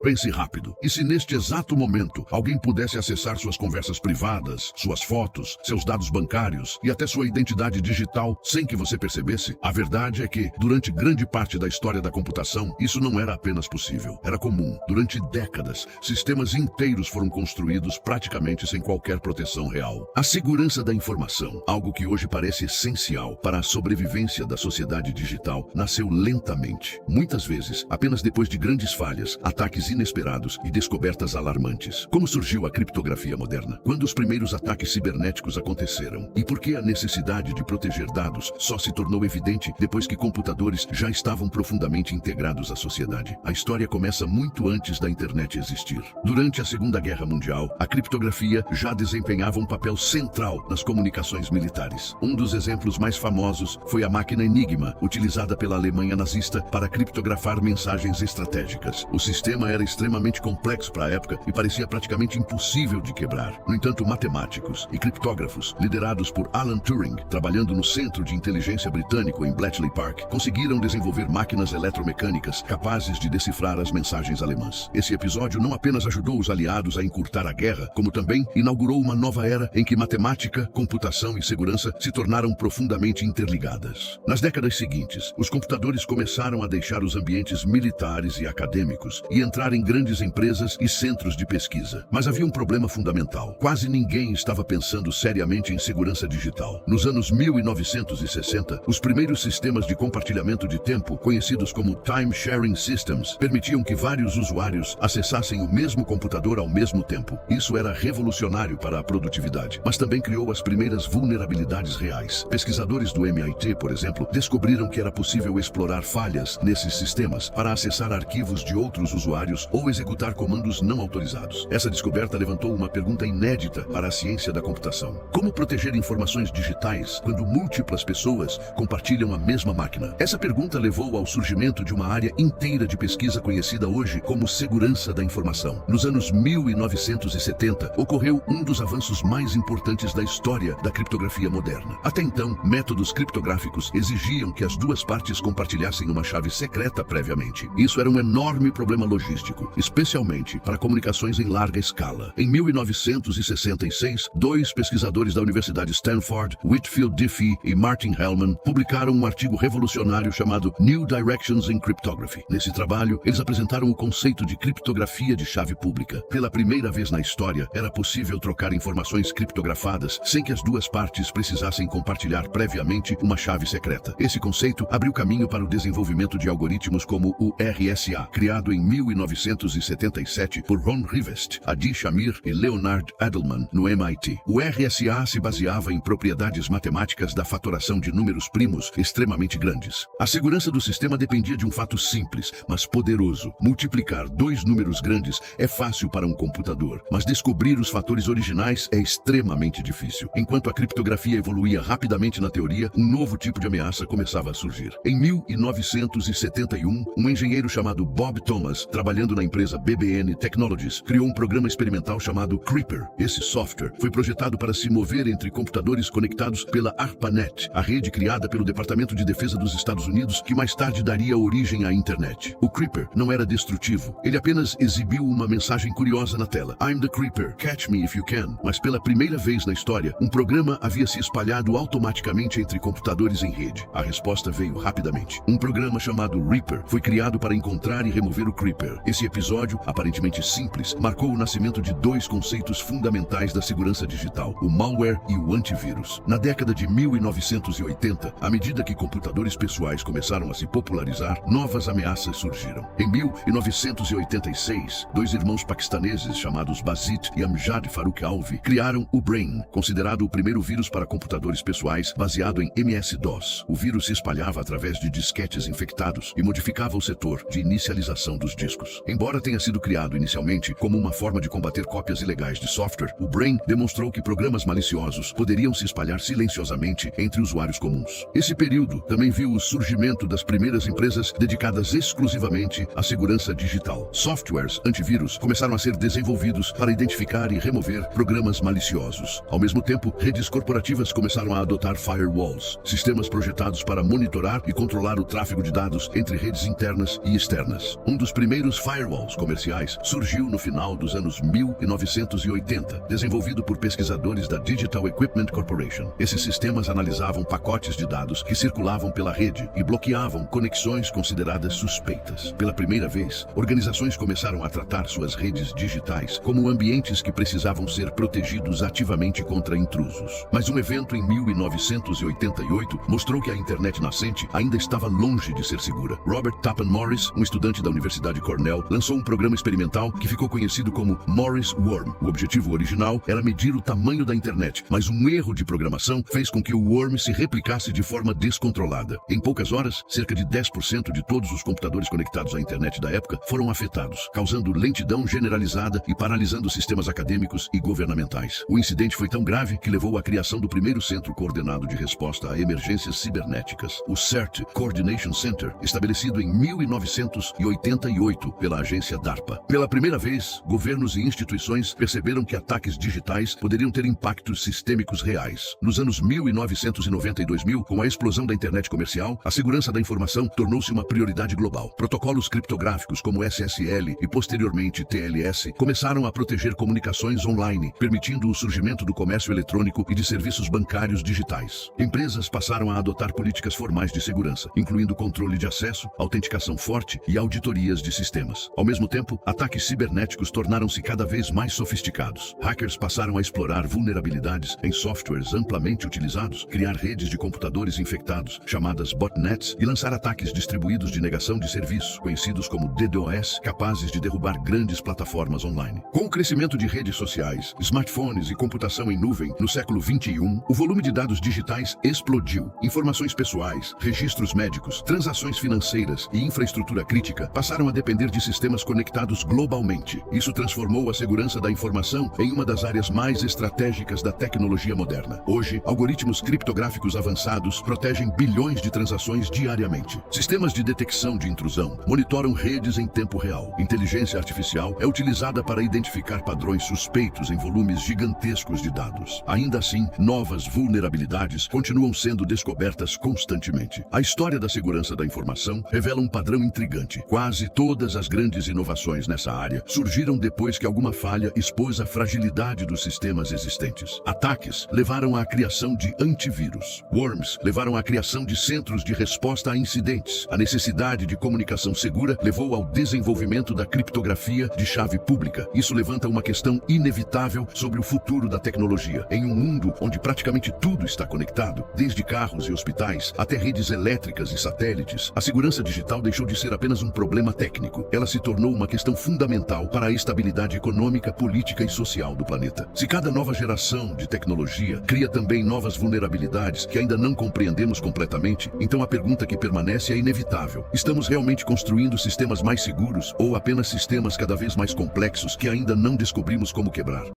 Pense rápido. E se neste exato momento alguém pudesse acessar suas conversas privadas, suas fotos, seus dados bancários e até sua identidade digital sem que você percebesse? A verdade é que, durante grande parte da história da computação, isso não era apenas possível. Era comum. Durante décadas, sistemas inteiros foram construídos praticamente sem qualquer proteção real. A segurança da informação, algo que hoje parece essencial para a sobrevivência da sociedade digital, nasceu lentamente. Muitas vezes, apenas depois de grandes falhas, ataques inesperados e descobertas alarmantes. Como surgiu a criptografia moderna? Quando os primeiros ataques cibernéticos aconteceram? E por que a necessidade de proteger dados só se tornou evidente depois que computadores já estavam profundamente integrados à sociedade? A história começa muito antes da internet existir. Durante a Segunda Guerra Mundial, a criptografia já desempenhava um papel central nas comunicações militares. Um dos exemplos mais famosos foi a máquina Enigma, utilizada pela Alemanha nazista para criptografar mensagens estratégicas. O sistema era extremamente complexo para a época e parecia praticamente impossível de quebrar. No entanto, matemáticos e criptógrafos, liderados por Alan Turing, trabalhando no Centro de Inteligência Britânico em Bletchley Park, conseguiram desenvolver máquinas eletromecânicas capazes de decifrar as mensagens alemãs. Esse episódio não apenas ajudou os aliados a encurtar a guerra, como também inaugurou uma nova era em que matemática, computação e segurança se tornaram profundamente interligadas. Nas décadas seguintes, os computadores começaram a deixar os ambientes militares e acadêmicos e entrar em grandes empresas e centros de pesquisa. Mas havia um problema fundamental. Quase ninguém estava pensando seriamente em segurança digital. Nos anos 1960, os primeiros sistemas de compartilhamento de tempo, conhecidos como Time Sharing Systems, permitiam que vários usuários acessassem o mesmo computador ao mesmo tempo. Isso era revolucionário para a produtividade, mas também criou as primeiras vulnerabilidades reais. Pesquisadores do MIT, por exemplo, descobriram que era possível explorar falhas nesses sistemas para acessar arquivos de outros usuários ou executar comandos não autorizados. Essa descoberta levantou uma pergunta inédita para a ciência da computação. Como proteger informações digitais quando múltiplas pessoas compartilham a mesma máquina? Essa pergunta levou ao surgimento de uma área inteira de pesquisa conhecida hoje como segurança da informação. Nos anos 1970, ocorreu um dos avanços mais importantes da história da criptografia moderna. Até então, métodos criptográficos exigiam que as duas partes compartilhassem uma chave secreta previamente. Isso era um enorme problema logístico, especialmente para comunicações em larga escala. Em 1966, dois pesquisadores da Universidade Stanford, Whitfield Diffie e Martin Hellman, publicaram um artigo revolucionário chamado New Directions in Cryptography. Nesse trabalho, eles apresentaram o conceito de criptografia de chave pública. Pela primeira vez na história, era possível trocar informações criptografadas sem que as duas partes precisassem compartilhar previamente uma chave secreta. Esse conceito abriu caminho para o desenvolvimento de algoritmos como o RSA, criado em 1977 por Ron Rivest, Adi Shamir e Leonard Adleman, no MIT. O RSA se baseava em propriedades matemáticas da fatoração de números primos extremamente grandes. A segurança do sistema dependia de um fato simples, mas poderoso. Multiplicar dois números grandes é fácil para um computador, mas descobrir os fatores originais é extremamente difícil. Enquanto a criptografia evoluía rapidamente na teoria, um novo tipo de ameaça começava a surgir. Em 1971, um engenheiro chamado Bob Thomas, trabalhando na empresa BBN Technologies, criou um programa experimental chamado Creeper. Esse software foi projetado para se mover entre computadores conectados pela ARPANET, a rede criada pelo Departamento de Defesa dos Estados Unidos, que mais tarde daria origem à internet. O Creeper não era destrutivo, ele apenas exibiu uma mensagem curiosa na tela: I'm the Creeper, catch me if you can. Mas pela primeira vez na história, um programa havia se espalhado automaticamente entre computadores em rede. A resposta veio rapidamente. Um programa chamado Reaper foi criado para encontrar e remover o Creeper. Esse episódio, aparentemente simples, marcou o nascimento de dois conceitos fundamentais da segurança digital: o malware e o antivírus. Na década de 1980, à medida que computadores pessoais começaram a se popularizar, novas ameaças surgiram. Em 1986, dois irmãos paquistaneses chamados Basit e Amjad Farooq Alvi criaram o Brain, considerado o primeiro vírus para computadores pessoais baseado em MS-DOS. O vírus se espalhava através de disquetes infectados e modificava o setor de inicialização dos discos. Embora tenha sido criado inicialmente como uma forma de combater cópias ilegais de software, o Brain demonstrou que programas maliciosos poderiam se espalhar silenciosamente entre usuários comuns. Esse período também viu o surgimento das primeiras empresas dedicadas exclusivamente à segurança digital. Softwares antivírus começaram a ser desenvolvidos para identificar e remover programas maliciosos. Ao mesmo tempo, redes corporativas começaram a adotar firewalls, sistemas projetados para monitorar e controlar o tráfego de dados entre redes internas e externas. Um dos primeiros firewalls comerciais surgiu no final dos anos 1980, desenvolvido por pesquisadores da Digital Equipment Corporation. Esses sistemas analisavam pacotes de dados que circulavam pela rede e bloqueavam conexões consideradas suspeitas. Pela primeira vez, organizações começaram a tratar suas redes digitais como ambientes que precisavam ser protegidos ativamente contra intrusos. Mas um evento em 1988 mostrou que a internet nascente ainda estava longe de ser segura. Robert Tappan Morris, um estudante da Universidade Cornell, lançou um programa experimental que ficou conhecido como Morris Worm. O objetivo original era medir o tamanho da internet, mas um erro de programação fez com que o worm se replicasse de forma descontrolada. Em poucas horas, cerca de 10% de todos os computadores conectados à internet da época foram afetados, causando lentidão generalizada e paralisando sistemas acadêmicos e governamentais. O incidente foi tão grave que levou à criação do primeiro Centro Coordenado de Resposta a Emergências Cibernéticas, o CERT Coordination Center, estabelecido em 1988 pela agência DARPA. Pela primeira vez, governos e instituições perceberam que ataques digitais poderiam ter impactos sistêmicos reais. Nos anos 1990 e 2000, com a explosão da internet comercial, a segurança da informação tornou-se uma prioridade global. Protocolos criptográficos como SSL e posteriormente TLS começaram a proteger comunicações online, permitindo o surgimento do comércio eletrônico e de serviços bancários digitais. Empresas passaram a adotar políticas formais de segurança, incluindo controle de acesso, autenticação forte e auditorias de sistemas. Ao mesmo tempo, ataques cibernéticos tornaram-se cada vez mais sofisticados. Hackers passaram a explorar vulnerabilidades em softwares amplamente utilizados, criar redes de computadores infectados, chamadas botnets, e lançar ataques distribuídos de negação de serviço, conhecidos como DDoS, capazes de derrubar grandes plataformas online. Com o crescimento de redes sociais, smartphones e computação em nuvem no século XXI, o volume de dados digitais explodiu. Informações pessoais, registros médicos, transações financeiras e infraestrutura crítica passaram a depender de sistemas conectados globalmente. Isso transformou a segurança da informação em uma das áreas mais estratégicas da tecnologia moderna. Hoje, algoritmos criptográficos avançados protegem bilhões de transações diariamente. Sistemas de detecção de intrusão monitoram redes em tempo real. Inteligência artificial é utilizada para identificar padrões suspeitos em volumes gigantescos de dados. Ainda assim, novas vulnerabilidades continuam sendo descobertas constantemente. A história da segurança da informação revela um padrão intrigante. Quase todas as grandes inovações nessa área surgiram depois que alguma falha expôs a fragilidade dos sistemas existentes. Ataques levaram à criação de antivírus. Worms levaram à criação de centros de resposta a incidentes. A necessidade de comunicação segura levou ao desenvolvimento da criptografia de chave pública. Isso levanta uma questão inevitável sobre o futuro da tecnologia. Em um mundo onde praticamente tudo está conectado, desde carros e hospitais até redes elétricas e satélites, a segurança digital deixou de ser apenas um problema técnico. Ela se tornou uma questão fundamental para a estabilidade econômica, política e social do planeta. Se cada nova geração de tecnologia cria também novas vulnerabilidades que ainda não compreendemos completamente, então a pergunta que permanece é inevitável. Estamos realmente construindo sistemas mais seguros ou apenas sistemas cada vez mais complexos que ainda não descobrimos como quebrar?